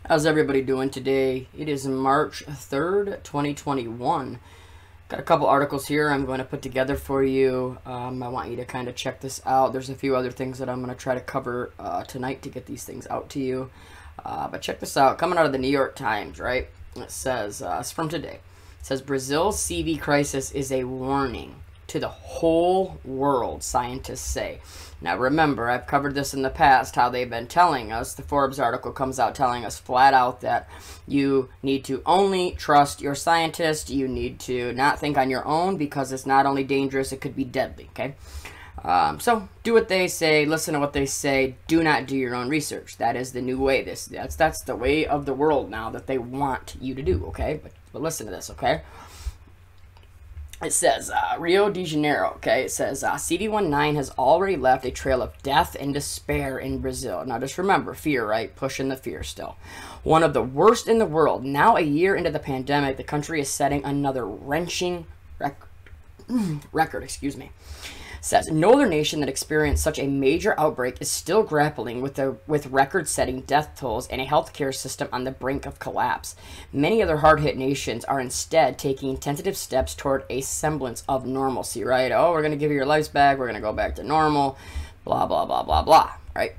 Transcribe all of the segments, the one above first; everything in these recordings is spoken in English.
How's everybody doing today? It is March 3rd, 2021. Got a couple articles here I'm going to put together for you. I want you to kind of check this out. There's a few other things that I'm going to try to cover tonight to get these things out to you. But check this out. Coming out of the New York Times, right? It says, it's from today. It says, Brazil's CV crisis is a warning to the whole world, scientists say. Now remember, I've covered this in the past, how they've been telling us, the Forbes article comes out telling us flat out that you need to only trust your scientist, you need to not think on your own because it's not only dangerous, it could be deadly, okay? So do what they say, listen to what they say, do not do your own research. That is the new way. That's the way of the world now that they want you to do, okay? But listen to this, okay? It says, Rio de Janeiro, okay, it says, CD19 has already left a trail of death and despair in Brazil. Now, just remember, fear, right? Pushing the fear still. One of the worst in the world. Now, a year into the pandemic, the country is setting another wrenching record, excuse me. Says, no other nation that experienced such a major outbreak is still grappling with record-setting death tolls and a healthcare system on the brink of collapse. Many other hard-hit nations are instead taking tentative steps toward a semblance of normalcy, right? Oh, we're going to give you your lives back, we're going to go back to normal, blah, blah, blah, blah, blah, right?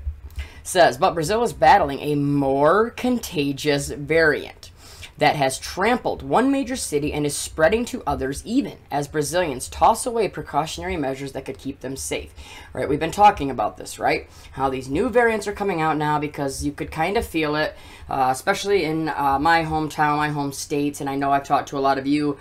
Says, but Brazil is battling a more contagious variant that has trampled one major city and is spreading to others, even as Brazilians toss away precautionary measures that could keep them safe. Right? We've been talking about this, right? How these new variants are coming out now because you could kind of feel it, especially in my hometown, my home states, and I know I've talked to a lot of you.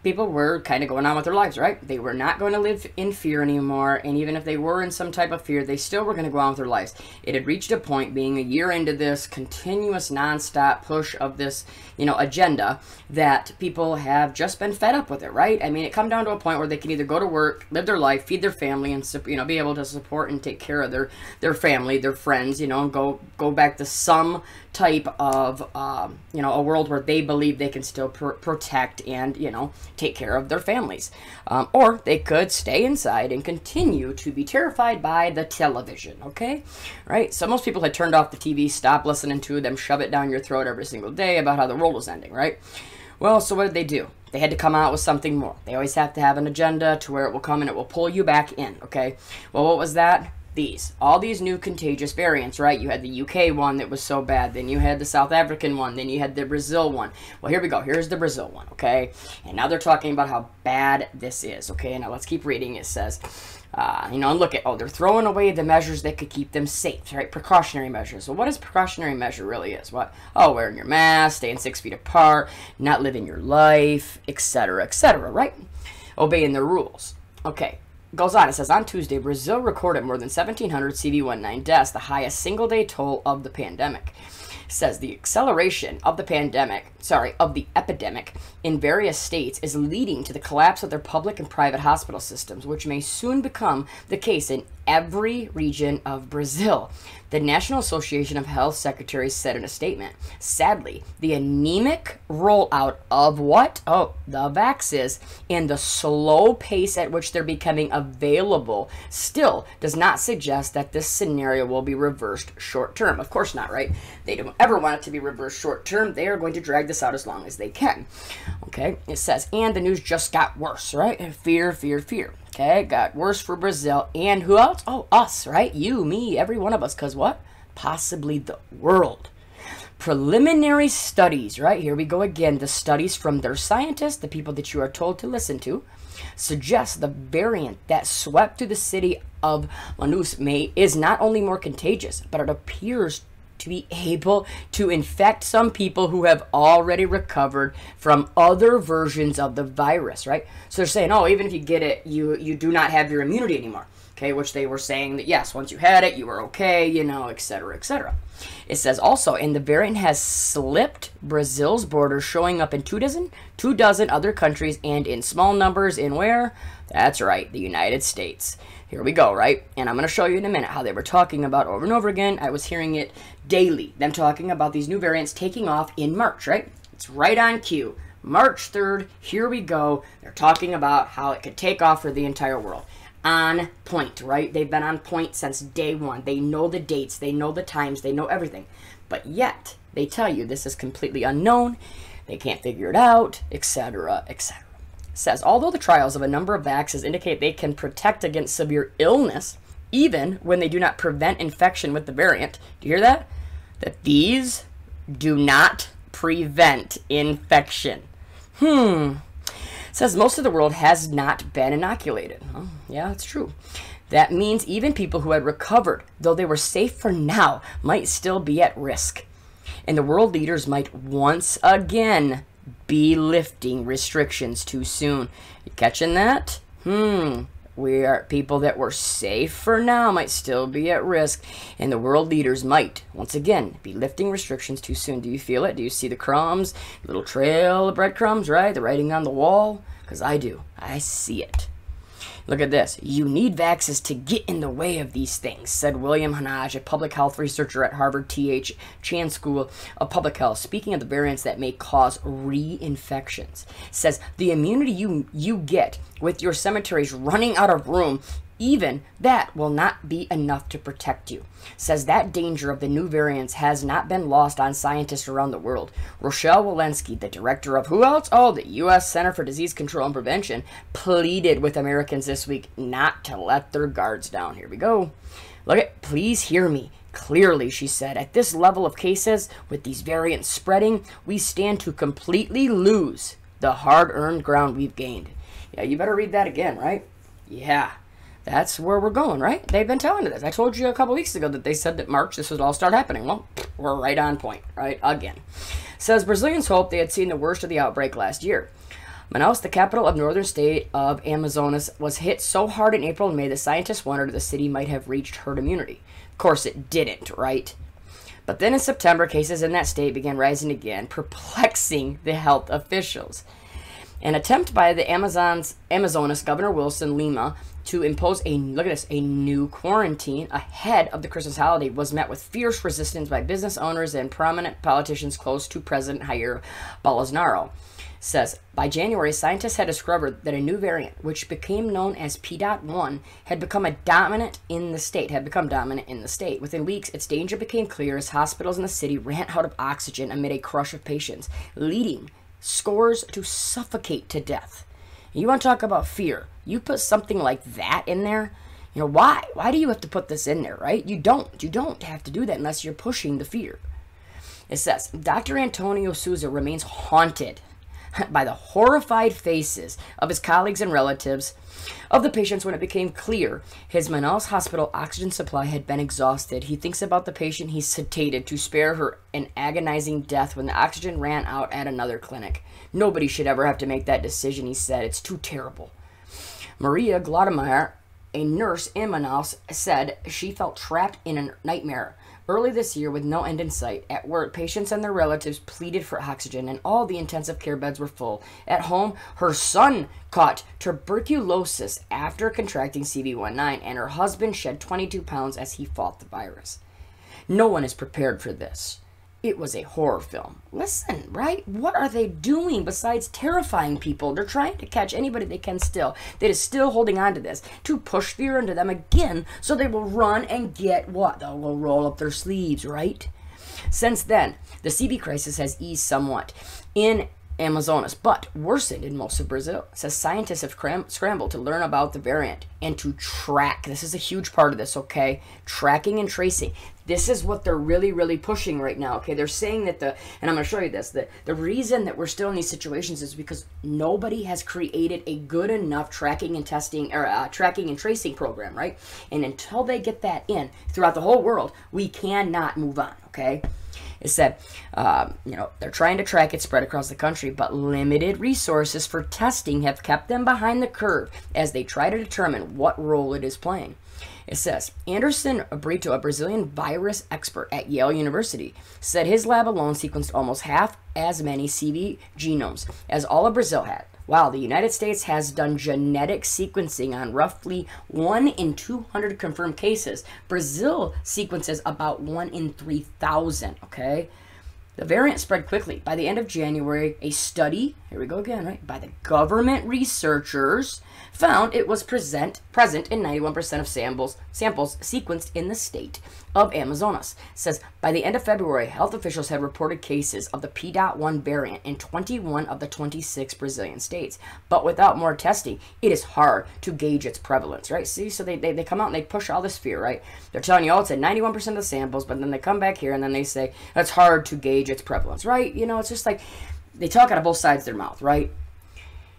People were kind of going on with their lives, right? They were not going to live in fear anymore, and even if they were in some type of fear, they still were going to go on with their lives. It had reached a point, being a year into this continuous nonstop push of this, agenda, that people have just been fed up with it, right? I mean, it come down to a point where they can either go to work, live their life, feed their family, and be able to support and take care of their family, their friends, and go back to some type of a world where they believe they can still protect and take care of their families, or they could stay inside and continue to be terrified by the television. Okay, right? So most people had turned off the TV, stopped listening to them, shove it down your throat every single day about how the world was ending, right? Well, so what did they do? They had to come out with something more. They always have to have an agenda to where it will come and it will pull you back in. Okay, well, what was that? All these new contagious variants, right? You had the UK one that was so bad, then you had the South African one, then you had the Brazil one. Well, here we go. Here's the Brazil one, okay? And now they're talking about how bad this is, okay? Now let's keep reading. It says, and look at, they're throwing away the measures that could keep them safe, right? Precautionary measures. Well, what is precautionary measure really is? What? Oh, wearing your mask, staying 6 feet apart, not living your life, etc., right? Obeying the rules. Okay. Goes on, it says, on Tuesday, Brazil recorded more than 1,700 CV19 deaths, the highest single-day toll of the pandemic. It says the acceleration of the epidemic in various states is leading to the collapse of their public and private hospital systems, which may soon become the case in every region of Brazil. The National Association of Health Secretaries said in a statement, sadly, the anemic rollout of what? Oh, the vaccines and the slow pace at which they're becoming available still does not suggest that this scenario will be reversed short term. Of course not, right? They don't ever want it to be reversed short term. They are going to drag this out as long as they can. Okay, it says, and the news just got worse, right? Fear, fear, fear. Okay, got worse for Brazil. And who else? Oh, us, right? You, me, every one of us. Because what? Possibly the world. Preliminary studies, right? Here we go again. The studies from their scientists, the people that you are told to listen to, suggest the variant that swept through the city of Manaus is not only more contagious, but it appears to be able to infect some people who have already recovered from other versions of the virus, right? So they're saying, oh, even if you get it, you do not have your immunity anymore, okay? Which they were saying that, yes, once you had it, you were okay, etc., etc. It says also, and the variant has slipped Brazil's borders, showing up in two dozen other countries and in small numbers in where? That's right, the United States. Here we go, right? And I'm going to show you in a minute how they were talking about over and over again. I was hearing it daily, them talking about these new variants taking off in March, right? It's right on cue. March 3rd, here we go. They're talking about how it could take off for the entire world. On point, right? They've been on point since day one. They know the dates. They know the times. They know everything. But yet, they tell you this is completely unknown, they can't figure it out, etc., etc. It says, although the trials of a number of vaccines indicate they can protect against severe illness, even when they do not prevent infection with the variant, do you hear that? That these do not prevent infection. It says most of the world has not been inoculated. Oh, yeah, that's true. That means even people who had recovered, though they were safe for now, might still be at risk. And the world leaders might once again be lifting restrictions too soon. You catching that? We are people that were safe for now might still be at risk, and the world leaders might once again be lifting restrictions too soon. Do you feel it? Do you see the crumbs? Little trail of breadcrumbs, right? The writing on the wall? Because I do. I see it. Look at this. You need vaccines to get in the way of these things, said William Hanaj, a public health researcher at Harvard T.H. Chan School of Public Health, speaking of the variants that may cause reinfections. Says the immunity you get with your cemeteries running out of room, even that will not be enough to protect you. Says that danger of the new variants has not been lost on scientists around the world. Rochelle Walensky, the director of who else? Oh, the U.S. Center for Disease Control and Prevention, pleaded with Americans this week not to let their guards down. Here we go. Look at, please hear me clearly, she said. At this level of cases, with these variants spreading, we stand to completely lose the hard-earned ground we've gained. Yeah, you better read that again, right? Yeah. That's where we're going, right? They've been telling us this. I told you a couple weeks ago that they said that March this would all start happening. Well, we're right on point, right? Again. Says Brazilians hoped they had seen the worst of the outbreak last year. Manaus, the capital of northern state of Amazonas, was hit so hard in April and May that scientists wondered the city might have reached herd immunity. Of course it didn't, right? But then in September, cases in that state began rising again, perplexing the health officials. An attempt by the Amazonas Governor Wilson Lima to impose a new quarantine ahead of the Christmas holiday was met with fierce resistance by business owners and prominent politicians close to President Jair Bolsonaro. Says by January, scientists had discovered that a new variant, which became known as P.1, had become dominant in the state. Within weeks, its danger became clear as hospitals in the city ran out of oxygen amid a crush of patients, leading scores to suffocate to death. You want to talk about fear? You put something like that in there, you know, why? Why do you have to put this in there, right? You don't have to do that unless you're pushing the fear. It says, Dr. Antonio Souza remains haunted by the horrified faces of his colleagues and relatives of the patients when it became clear his Manaus hospital oxygen supply had been exhausted. He thinks about the patient he sedated to spare her an agonizing death when the oxygen ran out at another clinic. Nobody should ever have to make that decision, he said. It's too terrible. Maria Glaudemeyer, a nurse in Manaus, said she felt trapped in a nightmare. Early this year, with no end in sight, at work, patients and their relatives pleaded for oxygen, and all the intensive care beds were full. At home, her son caught tuberculosis after contracting CV19, and her husband shed 22 pounds as he fought the virus. No one is prepared for this. It was a horror film. Listen, right? What are they doing besides terrifying people? They're trying to catch anybody they can still that is still holding on to this to push fear into them again so they will run and get what? They will roll up their sleeves, right? Since then, the CB crisis has eased somewhat in Amazonas, but worsened in most of Brazil. It says scientists have scrambled to learn about the variant and to track. This is a huge part of this, okay? Tracking and tracing. This is what they're really, really pushing right now, okay? They're saying that and I'm going to show you this, the reason that we're still in these situations is because nobody has created a good enough tracking and testing, or tracking and tracing program, right? And until they get that in throughout the whole world, we cannot move on, okay? It said, they're trying to track it spread across the country, but limited resources for testing have kept them behind the curve as they try to determine what role it is playing. It says, Anderson Brito, a Brazilian virus expert at Yale University, said his lab alone sequenced almost half as many CV genomes as all of Brazil had. Wow, the United States has done genetic sequencing on roughly 1 in 200 confirmed cases. Brazil sequences about 1 in 3,000, okay? The variant spread quickly. By the end of January, a study, here we go again, right, by the government researchers found it was present in 91% of samples sequenced in the state of Amazonas. It says, by the end of February, health officials had reported cases of the P.1 variant in 21 of the 26 Brazilian states. But without more testing, it is hard to gauge its prevalence, right? See, so they come out and they push all this fear, right? They're telling you, oh, it's at 91% of the samples, but then they come back here and then they say, it's hard to gauge its prevalence, right? You know, it's just like, they talk out of both sides of their mouth, right?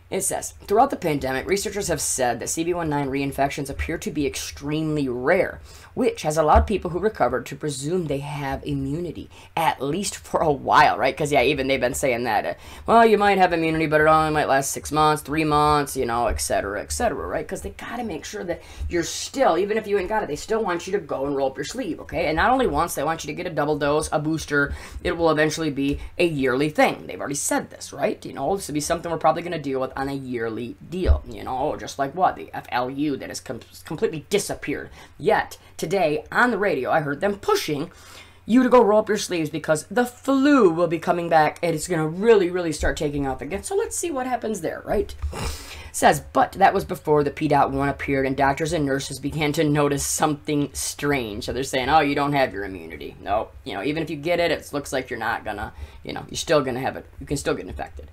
It says, throughout the pandemic, researchers have said that CV19 reinfections appear to be extremely rare, which has allowed people who recovered to presume they have immunity, at least for a while, right? Because, yeah, even they've been saying that, well, you might have immunity, but it only might last 6 months, 3 months, you know, et cetera, right? Because they got to make sure that you're still, even if you ain't got it, they still want you to go and roll up your sleeve, okay? And not only once, they want you to get a double dose, a booster. It will eventually be a yearly thing. They've already said this, right? You know, this will be something we're probably going to deal with on a yearly deal, you know, just like what? The FLU that has completely disappeared. Yet, today on the radio, I heard them pushing you to go roll up your sleeves because the flu will be coming back and it's going to really start taking off again. So let's see what happens there, right? Says, but that was before the P.1 appeared and doctors and nurses began to notice something strange. So they're saying, oh, you don't have your immunity. No, you know, even if you get it, it looks like you're not gonna, you know, you're still gonna have it. You can still get infected.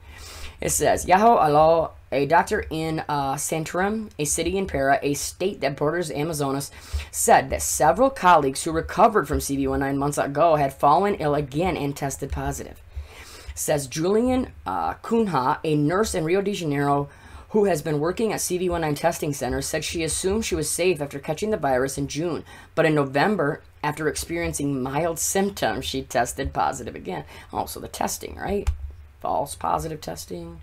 It says, Yaho Alo, a doctor in Santarém, a city in Para, a state that borders Amazonas, said that several colleagues who recovered from CV19 months ago had fallen ill again and tested positive. Says Julian Cunha, a nurse in Rio de Janeiro who has been working at CV19 testing centers, said she assumed she was safe after catching the virus in June, but in November, after experiencing mild symptoms, she tested positive again. Oh, so the testing, right? False positive testing.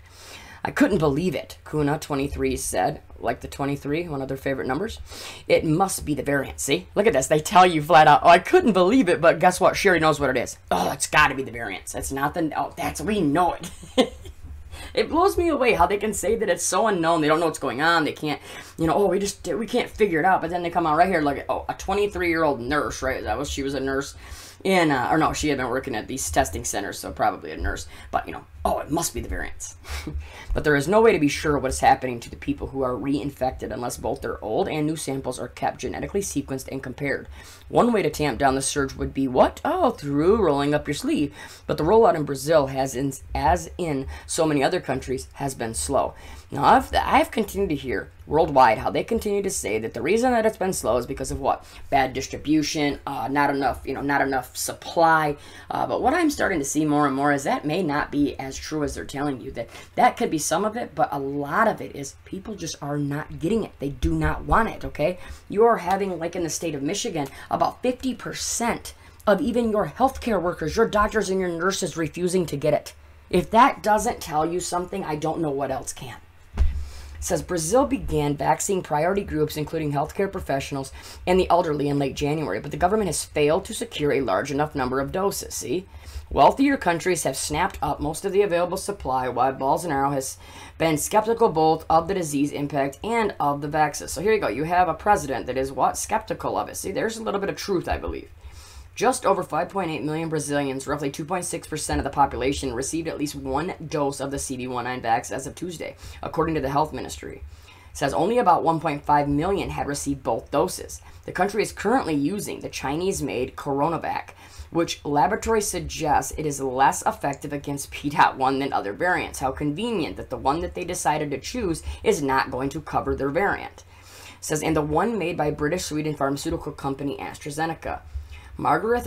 I couldn't believe it, Kuna, 23, said, like the 23, one of their favorite numbers. It must be the variant, see? Look at this. They tell you flat out, oh, I couldn't believe it, but guess what? She already knows what it is. Oh, it's got to be the variants. It's not the, oh, we know it. It blows me away how they can say that it's so unknown. They don't know what's going on. They can't, you know, oh, we can't figure it out. But then they come out right here like, oh, a 23-year-old nurse, right? She was a nurse in, or no, she had been working at these testing centers, so probably a nurse. But, you know, oh, it must be the variants. But there is no way to be sure what is happening to the people who are reinfected unless both their old and new samples are kept genetically sequenced and compared. One way to tamp down the surge would be what? Oh, through rolling up your sleeve. But the rollout in Brazil, as in so many other countries, has been slow. Now, I've continued to hear worldwide how they continue to say that the reason that it's been slow is because of what? Bad distribution, not enough supply. But what I'm starting to see more and more is that may not be as true as they're telling you. That could be some of it, but a lot of it is people just are not getting it. They do not want it, okay? You are having, like in the state of Michigan, about 50% of even your healthcare workers, your doctors and your nurses refusing to get it. If that doesn't tell you something, I don't know what else can. It says Brazil began vaccinating priority groups, including healthcare professionals and the elderly, in late January, but the government has failed to secure a large enough number of doses. See? Wealthier countries have snapped up most of the available supply, while Bolsonaro has been skeptical both of the disease impact and of the vaccines. So here you go. You have a president that is what? Skeptical of it. See, there's a little bit of truth, I believe. Just over 5.8 million Brazilians, roughly 2.6% of the population, received at least one dose of the CV19 vaccine as of Tuesday, according to the health ministry. It says only about 1.5 million had received both doses. The country is currently using the Chinese-made Coronavac, which laboratories suggest it is less effective against P.1 than other variants. How convenient that the one that they decided to choose is not going to cover their variant. It says, and the one made by British-Sweden pharmaceutical company AstraZeneca. Margaret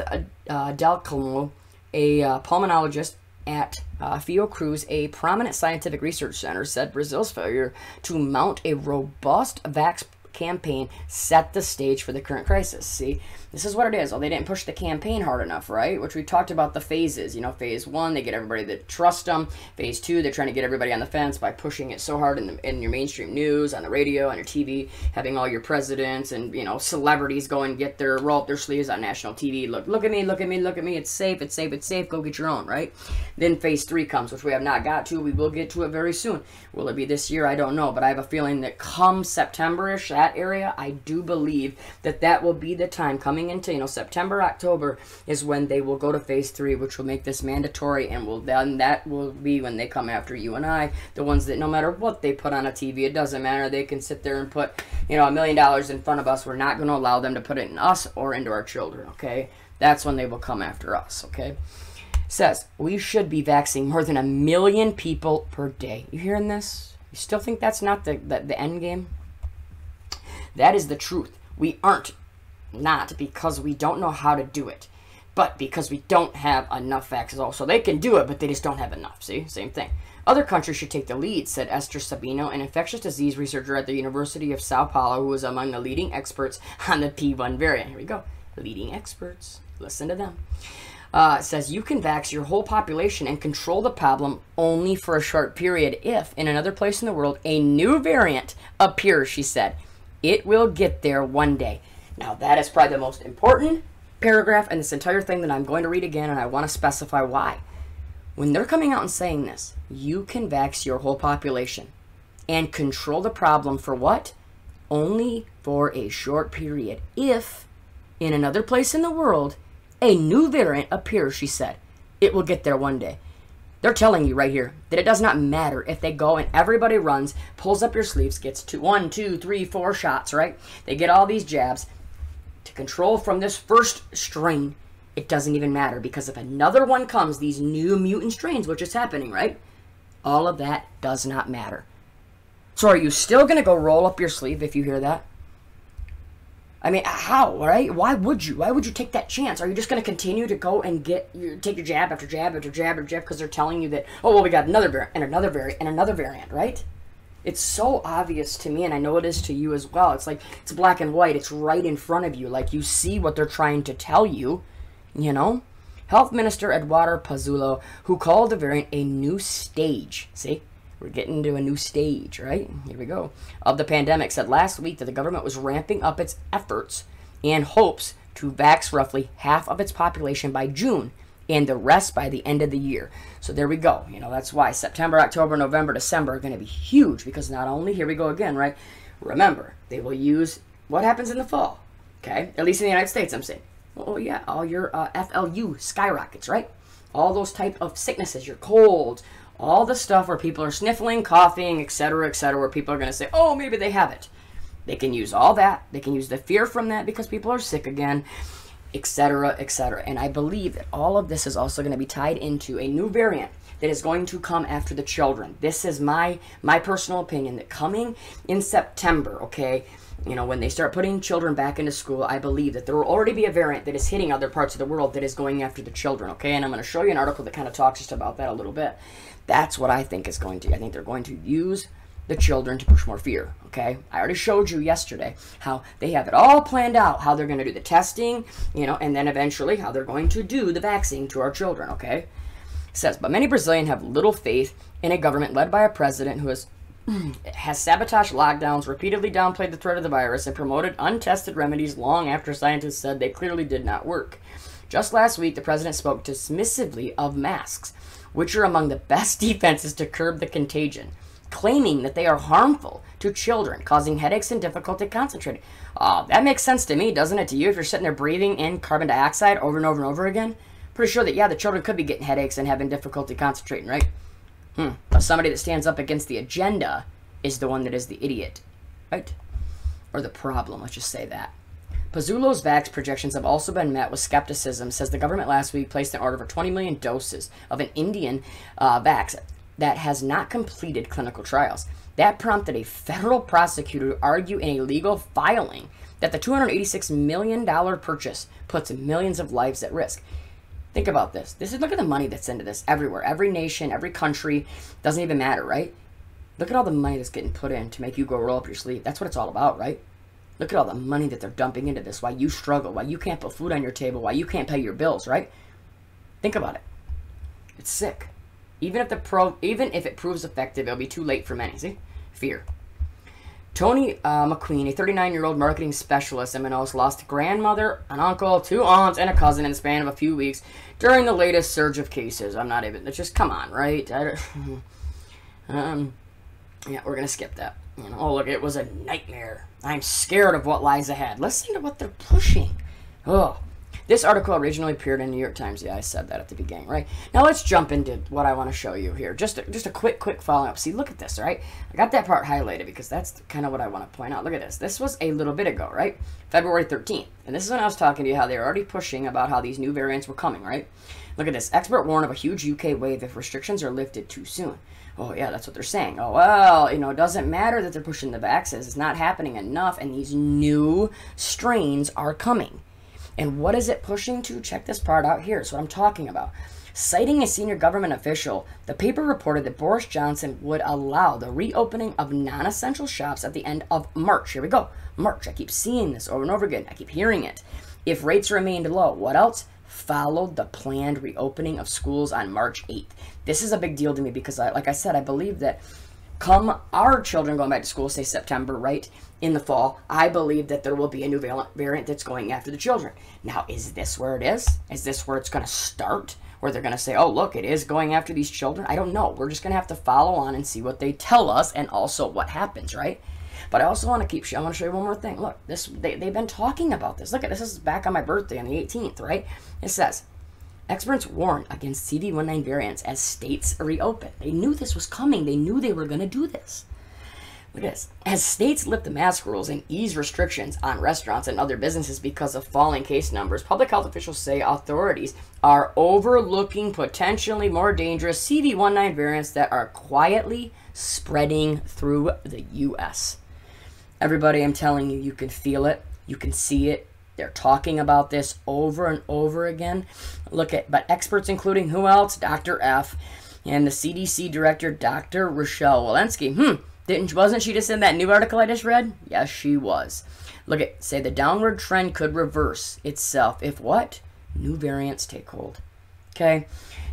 Del Colmo, a pulmonologist at Fiocruz, a prominent scientific research center, said Brazil's failure to mount a robust vaccine campaign set the stage for the current crisis. See, this is what it is. Oh, they didn't push the campaign hard enough, right? Which we talked about the phases. You know, phase 1, they get everybody to trust them. Phase 2, they're trying to get everybody on the fence by pushing it so hard in your mainstream news, on the radio, on your TV, having all your presidents and, you know, celebrities go and roll up their sleeves on national TV. Look at me, look at me, look at me. It's safe, it's safe, it's safe. Go get your own, right? Then phase 3 comes, which we have not got to. We will get to it very soon. Will it be this year? I don't know, but I have a feeling that come September-ish, that area, I do believe that will be the time coming coming into, you know, September, October is when they will go to phase 3, which will make this mandatory, and then that will be when they come after you and I, the ones that no matter what they put on a TV, it doesn't matter. They can sit there and put, you know, $1 million in front of us. We're not going to allow them to put it in us or into our children, okay? That's when they will come after us, okay? Says, we should be vaccinating more than 1 million people per day. You hearing this? You still think that's not the end game? That is the truth. We aren't. Not because we don't know how to do it, but because we don't have enough vaccines. So they can do it, but they just don't have enough. See? Same thing. Other countries should take the lead, said Esther Sabino, an infectious disease researcher at the University of Sao Paulo, who is among the leading experts on the P1 variant. Here we go. Leading experts. Listen to them. It says, you can vax your whole population and control the problem only for a short period if, in another place in the world, a new variant appears, she said. It will get there one day. Now, that is probably the most important paragraph in this entire thing that I'm going to read again, and I want to specify why. When they're coming out and saying this, you can vax your whole population and control the problem for what? Only for a short period if, in another place in the world, a new variant appears, she said. It will get there one day. They're telling you right here that it does not matter if they go and everybody runs, pulls up your sleeves, gets 1, 2, 3, 4 shots, right? They get all these jabs to control from this first strain. It doesn't even matter because if another one comes, these new mutant strains, which is happening, right? All of that does not matter. So are you still going to go roll up your sleeve if you hear that? I mean, how, right? Why would you? Why would you take that chance? Are you just going to continue to go and take your jab after jab after jab after jab because they're telling you that, oh, well, we got another variant and another variant and another variant, right? It's so obvious to me, and I know it is to you as well. It's like, it's black and white. It's right in front of you. Like, you see what they're trying to tell you, you know? Health Minister Eduardo Pazuello, who called the variant a new stage, see? We're getting to a new stage, right? Here we go. Of the pandemic, said last week that the government was ramping up its efforts and hopes to vax roughly half of its population by June and the rest by the end of the year. So there we go. You know, that's why September, October, November, December are going to be huge because not only, here we go again, right? Remember, they will use what happens in the fall, okay? At least in the United States, I'm saying. Oh, yeah, all your FLU skyrockets, right? All those type of sicknesses, your colds, all the stuff where people are sniffling, coughing, etc., where people are going to say, oh, maybe they have it. They can use all that. They can use the fear from that because people are sick again, etc., etc. And I believe that all of this is also going to be tied into a new variant that is going to come after the children. This is my personal opinion, that coming in September, okay, you know, when they start putting children back into school, I believe that there will already be a variant that is hitting other parts of the world that is going after the children, okay? And I'm going to show you an article that kind of talks just about that a little bit. That's what I think is going to. I think they're going to use the children to push more fear, okay? I already showed you yesterday how they have it all planned out, how they're going to do the testing, you know, and then eventually how they're going to do the vaccine to our children, okay? It says, but many Brazilians have little faith in a government led by a president who has sabotaged lockdowns, repeatedly downplayed the threat of the virus, and promoted untested remedies long after scientists said they clearly did not work. Just last week, the president spoke dismissively of masks, which are among the best defenses to curb the contagion, claiming that they are harmful to children, causing headaches and difficulty concentrating. That makes sense to me, doesn't it to you, if you're sitting there breathing in carbon dioxide over and over and over again? Pretty sure that, yeah, the children could be getting headaches and having difficulty concentrating, right? But somebody that stands up against the agenda is the one that is the idiot, right? Or the problem, let's just say that. Pazuello's vax projections have also been met with skepticism, says the government last week placed an order for 20 million doses of an Indian vax that has not completed clinical trials. That prompted a federal prosecutor to argue in a legal filing that the $286 million purchase puts millions of lives at risk. Think about this. Look at the money that's into this everywhere. Every nation, every country, doesn't even matter, right? Look at all the money that's getting put in to make you go roll up your sleeve. That's what it's all about, right? Look at all the money that they're dumping into this, why you struggle, why you can't put food on your table, why you can't pay your bills, right? Think about it. It's sick. Even if it proves effective, it'll be too late for many. See? Fear. Tony McQueen, a 39-year-old marketing specialist in Manaus, lost a grandmother, an uncle, 2 aunts, and a cousin in the span of a few weeks during the latest surge of cases. Let's just, come on, right? Yeah, we're going to skip that. Oh, look, it was a nightmare. I'm scared of what lies ahead. Listen to what they're pushing. Oh, this article originally appeared in New York Times. Yeah, I said that at the beginning, right? Now let's jump into what I want to show you here. Just a quick follow-up. See, look at this, right? I got that part highlighted because that's kind of what I want to point out. Look at this. This was a little bit ago, right? February 13th. And this is when I was talking to you how they were already pushing about how these new variants were coming, right? Look at this. Expert warn of a huge UK wave if restrictions are lifted too soon. Oh, yeah, that's what they're saying. Oh, well, you know, it doesn't matter that they're pushing the back. Says it's not happening enough, and these new strains are coming. And what is it pushing to? Check this part out here. That's what I'm talking about. Citing a senior government official, the paper reported that Boris Johnson would allow the reopening of non-essential shops at the end of March. Here we go. March. I keep seeing this over and over again. I keep hearing it. If rates remained low, what else? Followed the planned reopening of schools on March 8th. This is a big deal to me because, like I said, I believe that come our children going back to school, say September, right, in the fall, I believe that there will be a new variant that's going after the children. Now, is this where it is? Is this where it's going to start? Where they're going to say, oh, look, it is going after these children? I don't know. We're just going to have to follow on and see what they tell us and also what happens, right? But I also want to I want to show you one more thing. Look, they've been talking about this. Look at this. This is back on my birthday on the 18th, right? It says, experts warn against CV19 variants as states reopen. They knew this was coming. They knew they were going to do this. Look at this. As states lift the mask rules and ease restrictions on restaurants and other businesses because of falling case numbers, public health officials say authorities are overlooking potentially more dangerous CV19 variants that are quietly spreading through the U.S. Everybody, I'm telling you, you can feel it. You can see it. They're talking about this over and over again. But experts including who else? Dr. F. and the CDC director, Dr. Rochelle Walensky. Wasn't she just in that new article I just read? Yes, she was. Say the downward trend could reverse itself if what? New variants take hold. Okay?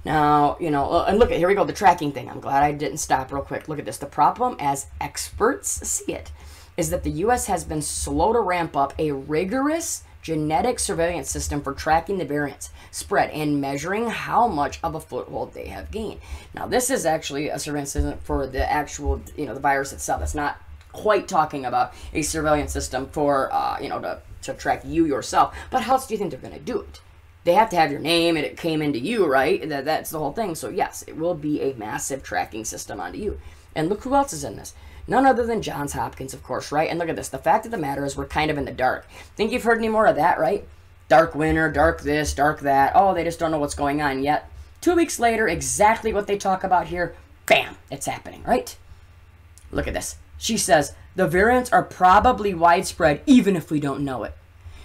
Now, you know, and here we go, the tracking thing. I'm glad I didn't stop real quick. Look at this. The problem, as experts see it, is that the U.S. has been slow to ramp up a rigorous genetic surveillance system for tracking the variants spread and measuring how much of a foothold they have gained. Now, this is actually a surveillance system for the actual, you know, the virus itself. It's not quite talking about a surveillance system for, you know, to track you yourself. But how else do you think they're going to do it? They have to have your name and it came into you, right? That's the whole thing. So, yes, it will be a massive tracking system onto you. And look who else is in this. None other than Johns Hopkins, of course, right? And look at this. The fact of the matter is we're kind of in the dark. Think you've heard any more of that, right? Dark winter, dark this, dark that. Oh, they just don't know what's going on yet. 2 weeks later, exactly what they talk about here, bam, it's happening, right? Look at this. She says, the variants are probably widespread even if we don't know it.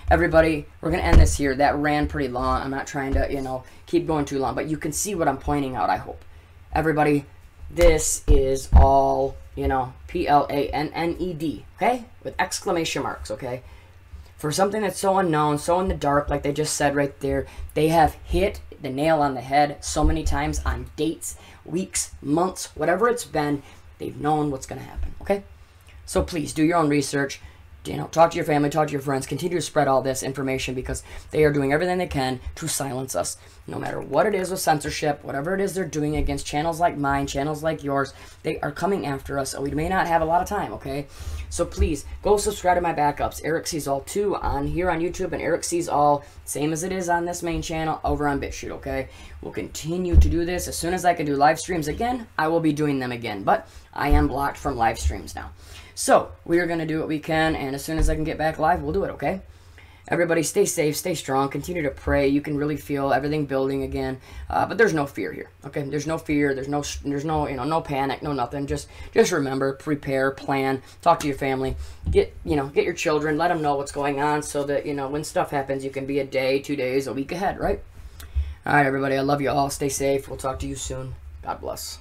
Everybody, we're going to end this here. That ran pretty long. I'm not trying to, you know, keep going too long, but you can see what I'm pointing out, I hope. Everybody, this is all, you know, PLANNED, okay? With exclamation marks, okay? For something that's so unknown, so in the dark, like they just said right there, they have hit the nail on the head so many times on dates, weeks, months, whatever it's been. They've known what's going to happen, okay? So please do your own research. You know, talk to your family, talk to your friends, continue to spread all this information because they are doing everything they can to silence us. No matter what it is with censorship, whatever it is they're doing against channels like mine, channels like yours, they are coming after us, and we may not have a lot of time, okay? So please, go subscribe to my backups, ErikSeesAll 2 on here on YouTube, and ErikSeesAll, same as it is on this main channel, over on BitChute, okay? We'll continue to do this. As soon as I can do live streams again, I will be doing them again, but I am blocked from live streams now. So, we are going to do what we can, and as soon as I can get back live, we'll do it, okay? Everybody stay safe, stay strong, continue to pray. You can really feel everything building again, but there's no fear here, okay? There's no fear, there's no, you know, no panic, no nothing. Just remember, prepare, plan, talk to your family, get your children, let them know what's going on so that, you know, when stuff happens, you can be a day, 2 days, a week ahead, right? All right, everybody, I love you all. Stay safe. We'll talk to you soon. God bless.